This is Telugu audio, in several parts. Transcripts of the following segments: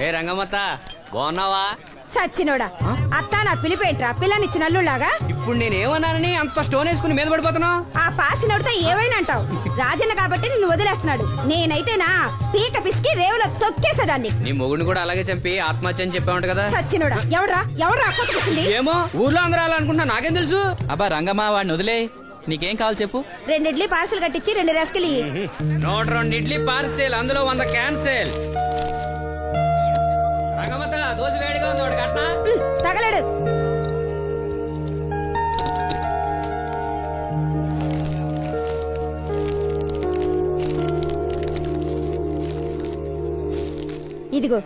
ఏ రంగమ్మత్త బాగున్నావా? సచ్చినోడా అత్త నా పిలిపేంట్రా పిల్లనిచ్చి నల్లులాగా. ఇప్పుడు నేనేమన్నానని అంత స్టోన్ వేసుకుని మీద పడిపోతున్నావు? ఆ పాసినోడితో ఏమైనా అంటావు. రాజన్న కాబట్టి నిన్ను వదిలేస్తున్నాడు. నేనైతేనా పీక పిసికి రేవులో తొక్కేసేదాన్ని. నీ మొగుడిని కూడా అలాగే చంపి ఆత్మహత్య అని చెప్పావంట కదా. సచ్చినోడా ఎవడ్రా కొట్టుకొచ్చింది? ఏమో ఊర్లో అందరూ అలా అనుకుంటున్నా, నాకేం తెలుసు. అబ్బా రంగమ్మ వాడిని వదిలే, నీకేం కావాలి చెప్పు. 2 ఇడ్లీ పార్సల్ కట్టించి 2 రస్కలి. 102 ఇడ్లీ పార్సెల్, అందులో 100 క్యాన్సెల్. రంగమ్మత్త దోశ వేడిగా ఉంది, ఒకటి కట్నా? తగలడు. ఇదిగో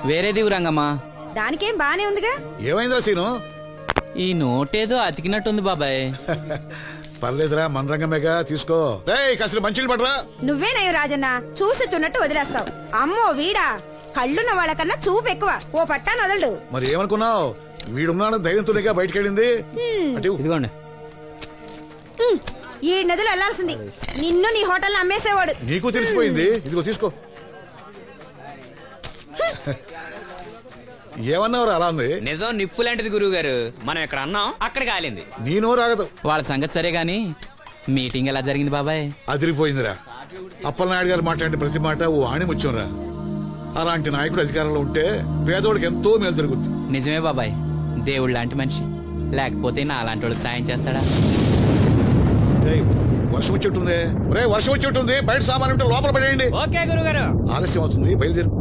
వేరేది రంగమ్మా. దానికేం బానే ఉందిగా. ఏమైందా సీను? ఈ నోటేదో అతికినట్టుంది బాబాయ్. పర్లేదురా, మన రంగమేగా, తీసుకో. కాసిన మంచిలు పడరా. నువ్వేనయ్యో రాజన్న, చూసి చున్నట్టు వదిలేస్తావు. అమ్మో వీడా, కళ్ళున్న వాళ్ళకన్నా చూపు ఎక్కువ. ఓ పట్టా నదలడు. మరి ఏమనుకున్నావు? వీడున్నాడు ధైర్యంతోనేగా బయటకెళ్ళింది. ఇదిగోండి. ఈ నదులు వెళ్లాల్సింది. నిన్ను నీ హోటల్ అమ్మేసేవాడు. నీకు తెలిసిపోయింది. ఇదిగో తీసుకో. ఏమన్నావురా అలా ఉంది? నిజం నిప్పు లాంటిది గురువు గారు. మనం ఎక్కడ అన్నాం అక్కడ కాలింది. నీ నోరు ఆగదు. వాళ్ళ సంగతి సరే గాని మీటింగ్ ఎలా జరిగింది బాబాయ్? అదిరిపోయిందిరా. అప్పలనాయుడు గారు మాట్లాడిన ప్రతి మాట ఓ ఆణిముత్యంరా. అలాంటి నాయకుడు అధికారంలో ఉంటే పేదోడికి ఎంతో మేలు జరుగుతుంది. నిజమే బాబాయ్, దేవుడు లాంటి మనిషి. లేకపోతే నా అలాంటి వాళ్ళకి సాయం చేస్తాడా? వర్షం వచ్చేట్టుంది. వర్షం వచ్చేట్టుంది. బయట సామాన్ ఉంటే లోపల పడేయండి. ఓకే గురువు గారు. ఆలస్యం అవుతుంది, బయలుదేరు.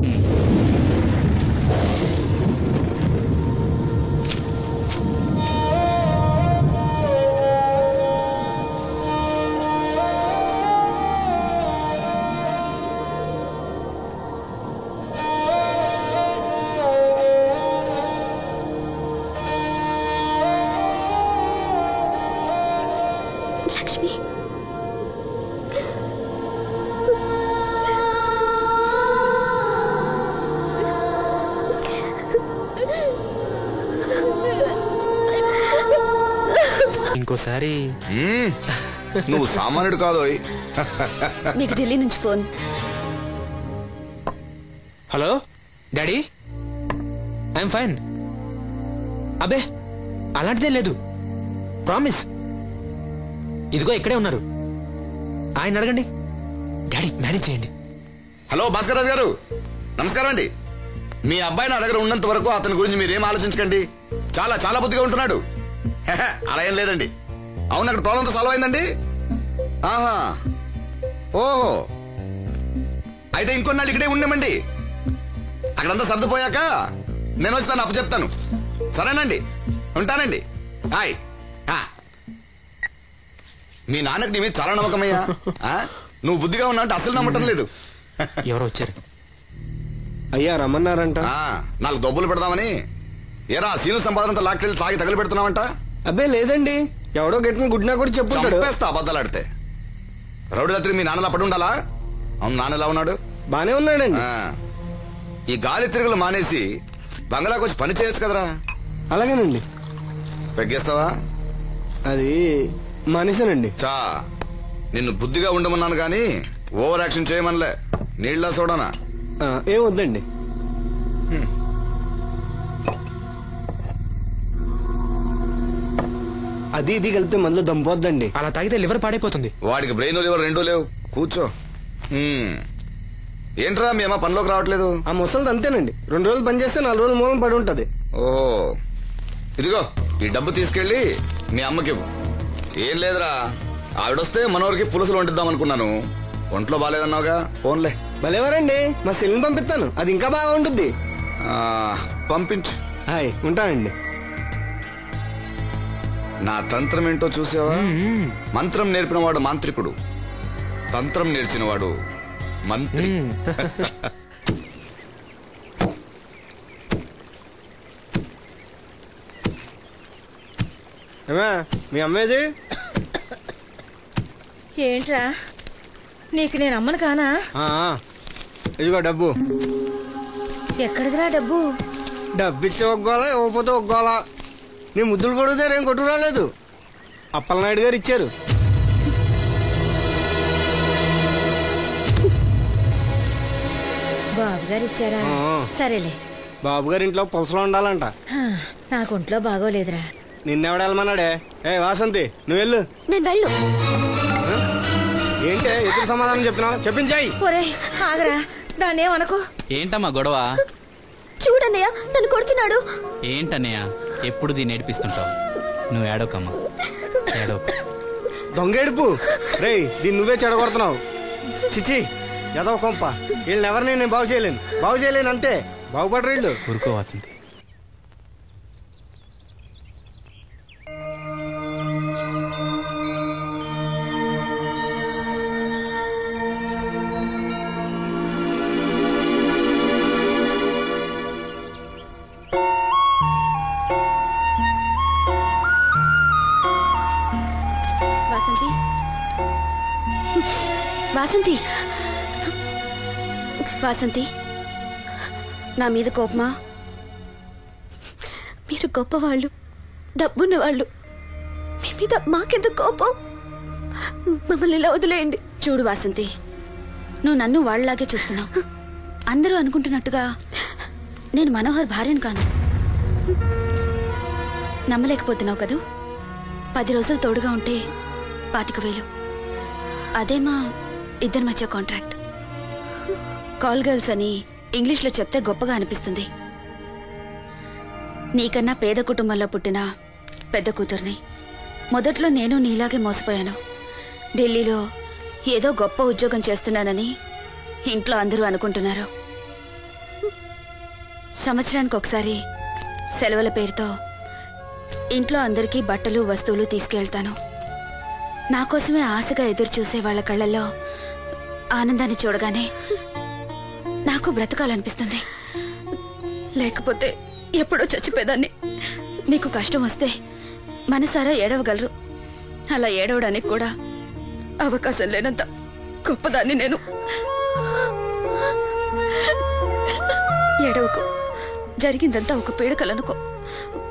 లక్ష్మి, ఇంకోసారి నువ్వు సామాన్యుడు కాదు. మీకు ఢిల్లీ నుంచి phone. Hello daddy, I'm fine. అబ్బే అలాంటిదే లేదు, ప్రామిస్. ఇదిగో ఇక్కడే ఉన్నారు, ఆయన అడగండి. డాడీ మేనేజ్ చేయండి. హలో భాస్కర్ రాజు గారు, నమస్కారం అండి. మీ అబ్బాయి నా దగ్గర ఉన్నంత వరకు అతని గురించి మీరేం ఆలోచించకండి. చాలా చాలా బుద్ధిగా ఉంటున్నాడు. అలా ఏం లేదండి. అవును, అక్కడ ప్రాబ్లంతో సాల్వ్ అయిందండి. ఆహా, ఓహో, అయితే ఇంకొన్నాళ్ళు ఇక్కడే ఉండమండి. అక్కడంతా సర్దుపోయాక నేను వస్తాను, అప్పు చెప్తాను. సరేనండి, ఉంటానండి. హాయ్. మీ నాన్నకి నీ మీద చాలా నమ్మకమయ్యా. నువ్వు బుద్ధిగా ఉన్నావు అంటే అసలు నమ్మటం లేదు. ఎవరో వచ్చారు. అయ్యా రమ్మన్నారంట. 4 దొబ్బులు పెడదామని. ఏరా సీను సంపాదనంతో లాక్కెళ్ళి తాగి తగలు పెడుతున్నావంట? అబ్బే లేదండి, ఎవడో గట్టిన గుడ్నా కూడా చెప్పుకుంటాడు. చంపేస్తా అబద్ధాలాడితే. రౌడీ రాత్రి మీ నాన్నలా పడి ఉండాలా? అవును, నాన్న ఎలా ఉన్నాడు? బానే ఉన్నాడండి. ఈ గాలి తిరుగులు మానేసి బంగ్లాకి వచ్చి పని చేయొచ్చు కదరా. అలాగేనండి. పెగ్గేస్తావా? అది మానేశానండి. చా, నిన్ను బుద్ధిగా ఉండమన్నాను గాని ఓవర్ యాక్షన్ చేయమనలే. నీళ్ళ సోడానా? ఏం వద్దండి. అది ఇది కలిపితే మనలో దంపొద్దండి. అలా తాగితే లివర్ పాడైపోతుంది. వాడికి బ్రెయిన్ లివర్ 2 లేవు. కూర్చో. ఏంట్రా మీ అమ్మ పనిలోకి రావట్లేదు? ఆ ముసలిది అంతేనండి, 2 రోజులు పని చేస్తే 4 రోజులు మూలం పడి ఉంటది. ఓహో, ఇదిగో ఈ డబ్బు తీసుకెళ్లి మీ అమ్మకివ్వు. ఏం లేదురా, ఆవిడొస్తే మనోరికి పులుసులు వండిద్దాం అనుకున్నాను. ఒంట్లో బాగాలేదన్నావుగా, ఫోన్లే. భలేవారండి, మా సెల్ని పంపిస్తాను, అది ఇంకా బాగా ఉంటుంది. పంపించు. హాయ్, ఉంటానండి. నా తంత్రం ఏంటో చూసావా? మంత్రం నేర్పినవాడు మాంత్రికుడు, తంత్రం నేర్చినవాడు మంత్రి. మీ అమ్మేది ఏంట్రా, నీకు నేను అమ్మను కానా? ఇదిగో డబ్బు. ఎక్కడిదిరా డబ్బు? డబ్బిచ్చి ఒగ్గోలా, ఇవ్వకపోతే ఒగ్గోలా. నీ ముద్దులు కొడుతారు, ఏం కొట్టు రాలేదు. అప్పలనాయుడు గారు ఇచ్చారు. గారు ఇచ్చారా? సరేలే. బాబు గారి ఇంట్లో పులసలో ఉండాలంట. నాకు ఒంట్లో బాగోలేదురా. నిన్నెవడ వెళ్ళమన్నాడే? ఏ వాసంతి నువ్వు వెళ్ళు. నేను వెళ్ళు. ఏంటి ఎదురు సమాధానం చెప్తున్నావు? చెప్పించాయి. ఒరే ఆగరా, దాన్ని ఏమనుకో. ఏంటమ్మా గొడవ? చూడన్నయ్య నన్ను కొడుతున్నాడు. ఏంటన్నయ్య ఎప్పుడు దీన్ని ఏడిపిస్తుంటావు? నువ్వు ఏడవకమ్మా, ఏడవ. దొంగేడుపు రేయ్, దీన్ని నువ్వే చెడగొడుతున్నావు. చిచి ఎదవ కొంప. వీళ్ళని ఎవరిని నేను బాగు చేయలేను అంతే. బాగుపడరు వీళ్ళు. ఊరుకో వాసంతి. వాసంతి, వాసంతి, వాసంతి, నా మీద కోపమా? మీరు గొప్పవాళ్ళు, డబ్బున్న వాళ్ళు. మీ మీద మాకెంత కోపం? మమ్మల్ని ఇలా వదిలేయండి. చూడు వాసంతి, నువ్వు నన్ను వాళ్ళలాగే చూస్తున్నావు. అందరూ అనుకుంటున్నట్టుగా నేను మనోహర్ భార్యను కాను. నమ్మలేకపోతున్నావు కదూ? 10 రోజులు తోడుగా ఉంటే 25,000. అదే మా ఇద్దరి మధ్య కాంట్రాక్ట్. కాల్ గర్ల్స్ అని ఇంగ్లీష్లో చెప్తే గొప్పగా అనిపిస్తుంది. నీకన్నా పేద కుటుంబంలో పుట్టిన పెద్ద కూతుర్ని. మొదట్లో నేను నీలాగే మోసపోయాను. ఢిల్లీలో ఏదో గొప్ప ఉద్యోగం చేస్తున్నానని ఇంట్లో అందరూ అనుకుంటున్నారు. సంవత్సరానికి ఒకసారి సెలవుల పేరుతో ఇంట్లో అందరికీ బట్టలు వస్తువులు తీసుకెళ్తాను. నా కోసమే ఆశగా ఎదురు చూసే వాళ్ళ కళ్ళల్లో ఆనందాన్ని చూడగానే నాకు బ్రతకాలనిపిస్తుంది. లేకపోతే ఎప్పుడో చచ్చిపోయేదాన్ని. మీకు కష్టం వస్తే మనసారా ఏడవగలరు. అలా ఏడవడానికి కూడా అవకాశం లేనంత గొప్పదాన్ని నేను. ఏడవకు. జరిగిందంతా ఒక పీడకలనుకో.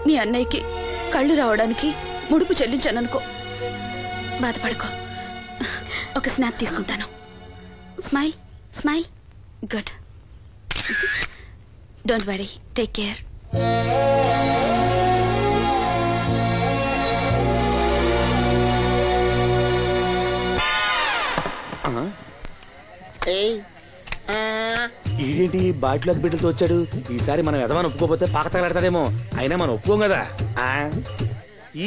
మీ అన్నయ్యకి కళ్ళు రావడానికి ముడుపు చెల్లించాననుకో. బాధపడుకో. ఒక స్నాప్ తీసుకుంటాను. Smile smile. Good. Don't worry. Take care. ఈడేంటి బాటిలోకి బిడ్డలతో వచ్చాడు? ఈసారి మనం ఎదవని ఒప్పుకోపోతే పాక తగలాడతాడేమో. అయినా మనం ఒప్పుకోం కదా.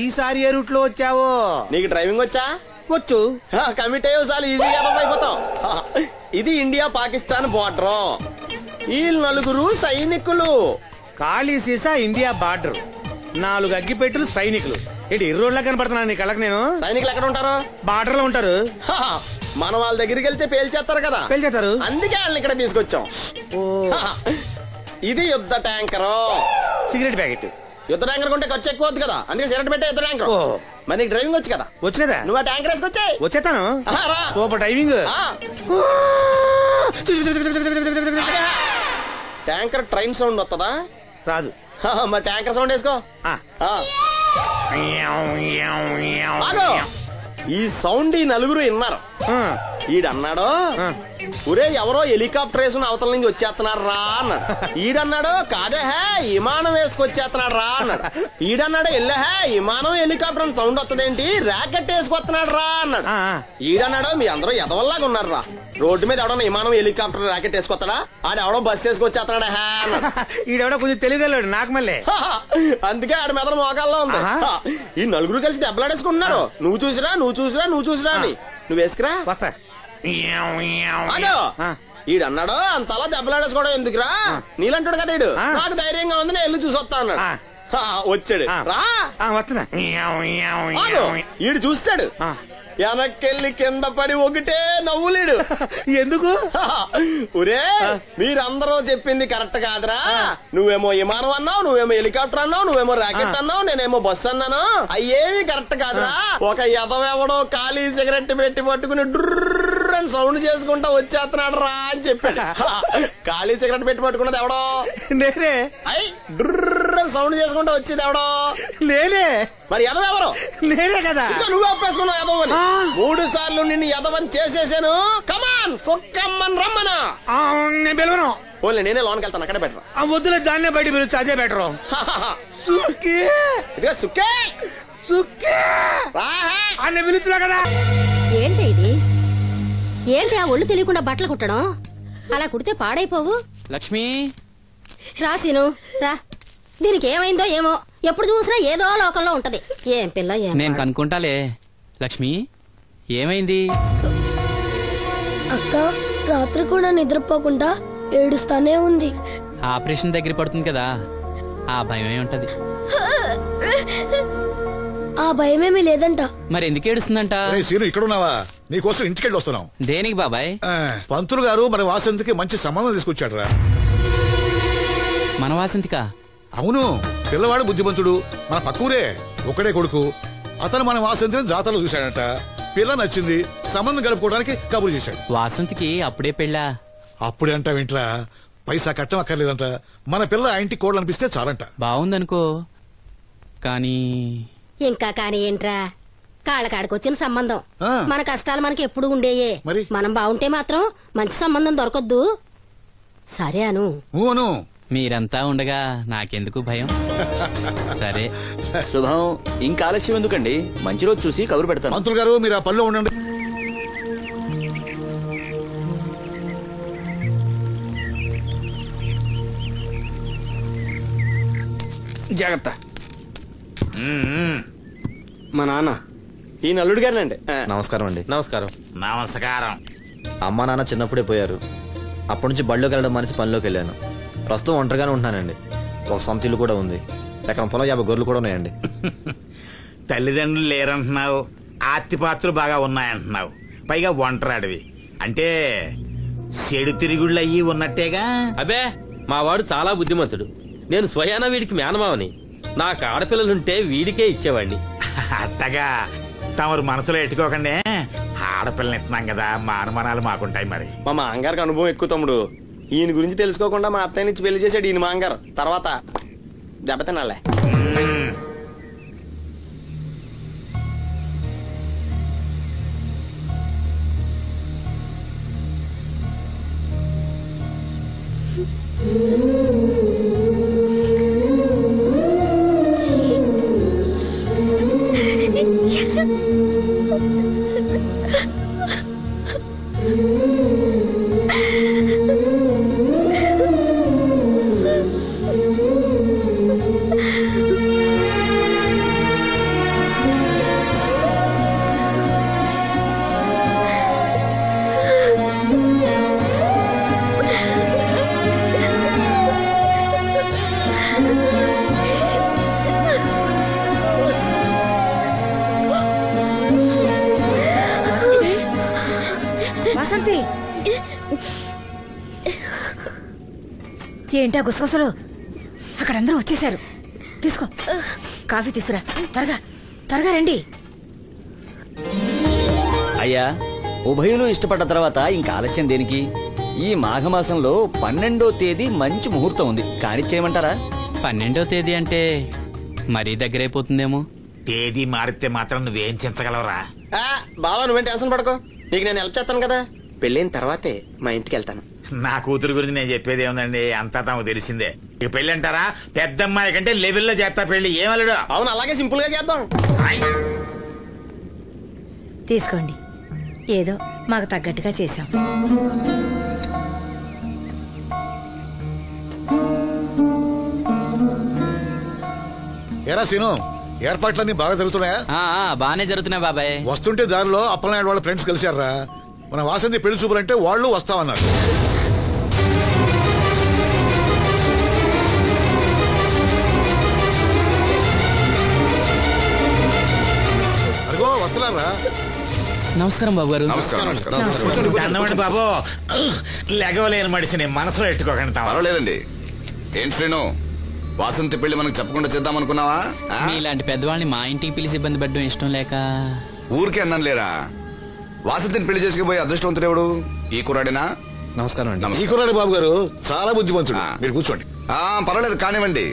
ఈసారి ఏ రూట్ లో వచ్చావో? నీకు డ్రైవింగ్ వచ్చా? వచ్చు. కమిట్ అయ్యో చాలు, ఈజీగా అయిపోతాం. ఇది ఇండియా పాకిస్తాన్ బోర్డర్. ఈ 4 సైనికులు. ఖాళీ సీసా ఇండియా బార్డర్. 4 అగ్గిపెట్టులు సైనికులు. ఏంటి ఇర్రోడ్లా కనపడుతున్నాను నీ కళ్ళకి నేను? సైనికులు ఎక్కడ ఉంటారు? బార్డర్ లో ఉంటారు. మనం వాళ్ళ దగ్గరికి వెళ్తే పేల్చేస్తారు కదా. పేల్చేస్తారు. అందుకే వాళ్ళని ఇక్కడ తీసుకొచ్చాం. ఇది యుద్ధ ట్యాంకర్. Cigarette packet. యుద్ధ ట్యాంకర్ కొంటే ఖర్చు ఎక్కువ అవుతుంది కదా, అందుకే సిగరెట్ పెట్టే యుద్ధ ట్యాంకర్. మరి నీకు డ్రైవింగ్ వచ్చు కదా? వచ్చు కదా. నువ్వు ఆ ట్యాంకర్ వేసుకొచ్చాయి. వచ్చేస్తాను. Super driving. Tanker train sound వస్తుందా? రాదు. మరి ట్యాంకర్ సౌండ్ వేసుకో. ఈ సౌండ్ ఈ 4 విన్నారు. ఈడన్నాడు, ఒరే ఎవరో హెలికాప్టర్ వేసుకుని అవతల నుంచి వచ్చేస్తున్నారు రా అన్నాడు. ఈడన్నాడు, కాదే విమానం వేసుకొచ్చేస్తున్నాడు రా అన్నాడు. ఈడన్నాడు, ఎల్లహే విమానం హెలికాప్టర్ అని సౌండ్ వస్తుందేంటి, ర్యాకెట్ వేసుకొస్తున్నాడు రా అన్నాడు. ఈడన్నాడు, మీ అందరూ ఎదవల్లాగా ఉన్నారు రా. రోడ్డు మీద ఎవడన్నా విమానం హెలికాప్టర్ ర్యాకెట్ వేసుకొస్తాడా? ఆడెవడో బస్సు వేసుకొచ్చేస్తున్నాడా హే అన్నాడు. ఈడెవడో కొంచెం తెలియగలడు నాకు మళ్ళీ. అందుకే ఆడ మెదడు మోకాల్లో ఉంది. ఈ 4 కలిసి దెబ్బలాడేసుకుంటున్నారు. నువ్వు చూసిరా అని. నువ్వు వేసుకురా. వస్తా. ఈడన్నాడు, అంతలా దెబ్బలాడేసుకోవడం ఎందుకురా, నీలంటాడు కదా ఈడు. నాకు ధైర్యంగా ఉంది, నేను వెళ్ళి చూసి వస్తా అన్నాడు. వచ్చాడు రా. వస్తున్నా. ఈడు చూస్తాడు, వెనక్కెళ్ళి కింద పడి ఒకటే నవ్వులేడు. ఎందుకు? ఒరే మీరందరూ చెప్పింది కరెక్ట్ కాదురా. నువ్వేమో విమానం అన్నావు, నువ్వేమో హెలికాప్టర్ అన్నావు, నువ్వేమో రాకెట్ అన్నావు, నేనేమో బస్సు అన్నాను. అయ్యేవి కరెక్ట్ కాదురా. ఒక ఎదవెవడో ఖాళీ సిగరెట్ పెట్టి పట్టుకుని డ్రర్ అని సౌండ్ చేసుకుంటా వచ్చేస్తున్నాడు రా అని చెప్పాడు. ఖాళీ సిగరెట్ పెట్టి పట్టుకున్నది ఎవడో? నేనే. అయ్యి డ్రర్ అని సౌండ్ చేసుకుంటా వచ్చేది ఎవడో? నేనే. మరి ఎదవెవరు? నేనే కదా. నువ్వు అప్పేసుకున్నావు ఎదవని. 3 సార్లు నిన్ను ఎదవని చేసేసాను. కమాన్ సుక్కమ్మన్ రమ్మను. నేను పిలవను. ఓన్లీ నేనే లోనికి వెళ్తాను, అక్కడే బెటర్. ఆ వద్దులే, దాన్నే బయట పిలుస్తా, అదే బెటరు. సుక్కే ఇదిగో సుక్కే సుక్కే రాహే అన్న పిలుస్తున్నా కదా. ఏంటి ఇది? ఏంటి ఆ ఒళ్ళు తెలియకుండా బట్టలు కుట్టడం? అలా కుడితే పాడైపోవు. లక్ష్మి రాసిను రా. దీనికి ఏమైందో ఏమో, ఎప్పుడు చూసినా ఏదో లోకంలో ఉంటది. ఏం పిల్ల ఏం నేను కనుక్కుంటాలే. లక్ష్మి ఏమైంది? అక్క రాత్రి కూడా నిద్రపోకుండా ఏడుస్తానే ఉంది. ఆపరేషన్ దగ్గర పడుతుంది కదా, ఆ భయమే ఉంటది. ఆ భయమేమీ లేదంట. మరి ఎందుకు ఏడుస్తుందంట? సీను ఇక్కడున్నావా? నీకోసం ఇంటికెళ్ళి వస్తున్నాం. దేనికి బాబాయ్? పంతులు గారు మన వాసంతికి మంచి సంబంధం తీసుకొచ్చాడు రా. మన వాసంతికా? అవును, పిల్లవాడు బుద్ధిమంతుడు, మన పక్కూరే, ఒకడే కొడుకు. అతను మన వాసంతిని జాతరలో చూశాడట. పిల్ల నచ్చింది, సంబంధం కలుపుకోవడానికి కబురు చేశాడు. వాసంతికి అప్పుడే పెళ్ళా? అప్పుడే అంటావేంట్రా? పైసా కట్టం అక్కర్లేదంట. మన పిల్ల ఆ ఇంటికి కోడలనిపిస్తే చాలంట. బాగుందనుకో, కానీ ఇంకా కానీ ఏంట్రా, కాళ్ళకాడికొచ్చిన సంబంధం. మన కష్టాలు మనకి ఎప్పుడు ఉండేయే. మరి? మనం బాగుంటే మాత్రం మంచి సంబంధం దొరకొద్దు. సరే అను. ఊను. మీరంతా ఉండగా నాకెందుకు భయం? సరే శుభం. ఇంకా ఆలస్యం ఎందుకండి, మంచి రోజు చూసి కబురు పెడతాను. పంతులు గారు మీరు ఆ పనిలో ఉండండి. జాగ్రత్త. మా నాన్న ఈ నల్లుడు గారినండి. నమస్కారం అండి. నమస్కారం. నమస్కారం. అమ్మా నాన్న చిన్నప్పుడే పోయారు. అప్పటి నుంచి బళ్ళోకి వెళ్ళడం మనిషి పనిలోకి వెళ్ళాను. ప్రస్తుతం ఒంటరిగానే ఉంటున్నానండి. ఒక సొంత ఇల్లు కూడా ఉంది. ఎకరం పొలం 50 గొర్రెలు కూడా ఉన్నాయండి. తల్లిదండ్రులు లేరంటున్నావు, ఆస్తిపాత్రులు బాగా ఉన్నాయంటున్నావు, పైగా ఒంటరాడివి అంటే చెడు తిరుగుళ్ళు అయ్యి ఉన్నట్టేగా. అబే, మా వాడు చాలా బుద్ధిమంతుడు. నేను స్వయానా వీడికి మేనమావని. నాకు ఆడపిల్లలుంటే వీడికే ఇచ్చేవాడిని. అట్టగా తమరు మనసులో ఎట్టుకోకండి. ఆడపిల్లని ఇస్తున్నాం కదా, మా అనుమానాలు మాకుంటాయి. మరి మా మాంగారికి అనుభవం ఎక్కువ తమ్ముడు. ఈయన గురించి తెలుసుకోకుండా మా అత్తయ్య నుంచి పెళ్లి చేశాడు ఈయన మాంగారు. తర్వాత దెబ్బతినాలే. వాసంతి, ఏంటా గుసగుసలు? అక్కడందరూ వచ్చేసారు. తీసుకో, కాఫీ తీసురా. త్వరగా త్వరగా రండి. అయ్యా, ఉభయులు ఇష్టపడ్డ తర్వాత ఇంకా ఆలస్యం దేనికి? ఈ మాఘమాసంలో 12వ తేదీ మంచి ముహూర్తం ఉంది. కానిచ్చేయమంటారా? 12వ తేదీ అంటే మరీ దగ్గరైపోతుందేమో. తేదీ మారితే మాత్రం నువ్వేం చించగలవురా? బావా నువ్వేం టెన్షన్ పడకో, నీకు నేను హెల్ప్ చేస్తాను కదా. పెళ్ళైన తర్వాతే మా ఇంటికి వెళ్తాను. నా కూతురు గురించి నేను చెప్పేది ఏముందండి, అంతా తమకు తెలిసిందే. ఇక పెళ్లి అంటారా, పెద్దమ్మాయి కంటే లెవెల్లో చేస్తా పెళ్లి. ఏమల్లుడు? అవును, అలాగే సింపుల్ గా చేద్దాం. తీసుకోండి, ఏదో మాకు తగ్గట్టుగా చేశాం. ఎరా సీను, ఏర్పాట్లన్నీ బాగా జరుగుతున్నాయా? బానే జరుగుతున్నాయి బాబాయ్. వస్తుంటే దారిలో అప్పలనాయుడు వాళ్ళ ఫ్రెండ్స్ కలిశారా. మన వాసంతి పెళ్లి చూపులంటే వాళ్ళు వస్తామన్నారు. అదిగో వస్తున్నారా. నమస్కారం బాబు గారు. అన్నమాట బాబు, లెగవలేని మడిసిని మనసులో ఎట్టుకోకండి. పర్వాలేదండి. ఏం శ్రీను, వాసంతి పెళ్లి మనకు చెప్పకుండా చేద్దాం అనుకున్నావా? మీలాంటి పెద్దవాళ్ళని మా ఇంటికి పిలిచి ఇబ్బంది పెట్టడం ఇష్టం లేక ఊరికే అన్నాను లేరా. వాసంతిని పెళ్లి చేసుకుపోయి అదృష్టవంతుడెవడు? ఈ కుర్రాడినా? నమస్కారం అండి. ఈ కుర్రాడి బాబు గారు చాలా బుద్ధిమంతుడు. మీరు కూర్చోండి. పర్వాలేదు, కానివ్వండి.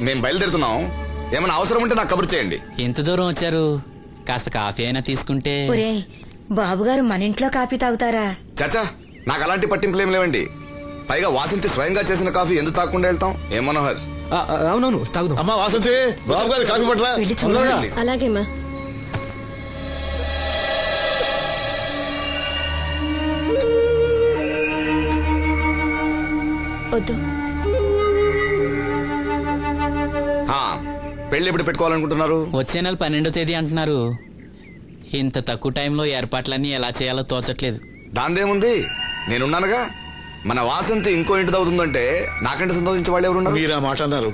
మేము బయలుదేరుతున్నాం. ఏమైనా అవసరం ఉంటే నాకు కబురు చేయండి. ఎంత దూరం వచ్చారు? కాస్త కాఫీ అయినా తీసుకుంటే. బాబుగారు మన ఇంట్లో కాఫీ తాగుతారా? చాచా నాకు అలాంటి పట్టింపులు ఏం లేవండి. పైగా వాసంతి స్వయంగా చేసిన కాఫీ ఎందుకు తాకుండా వెళ్తాం? ఏం మనోహర్? అవునవును తాగుదాం. అమ్మా వాసంతి, బాబు గారి కాఫీ పట్ల వెళ్ళి చూడరా. అలాగేమా. వద్దు. పెళ్లి ఎప్పుడు పెట్టుకోవాలనుకుంటున్నారు? వచ్చే నెల 12వ తేదీ అంటున్నారు. ఇంత తక్కువ టైంలో ఏర్పాట్లన్నీ ఎలా చేయాలో తోచట్లేదు. దాందేముంది, నేనున్నానుగా. మన వాసంతి ఇంకో ఇంటి అవుతుందంటే నాకంటే సంతోషించే వాళ్ళు ఎవరున్నారు? మీరు ఆ మాట అన్నారు,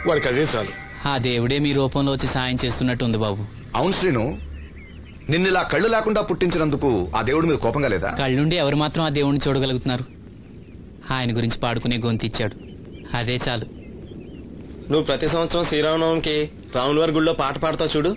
వాడికి అదే చాలు. ఆ దేవుడే మీ రూపంలో వచ్చి సాయం చేస్తున్నట్టుంది బాబు. అవును శ్రీను, నిన్నిలా కళ్ళు లేకుండా పుట్టించినందుకు ఆ దేవుడి మీద కోపంగా లేదా? కళ్ళుండి ఎవరు మాత్రం ఆ దేవుడిని చూడగలుగుతున్నారు? ఆయన గురించి పాడుకునే గొంతిచ్చాడు, అదే చాలు. నువ్వు ప్రతి సంవత్సరం శ్రీరామనవమికి రాముల వారి గుళ్ళో పాట పాడతావు చూడు,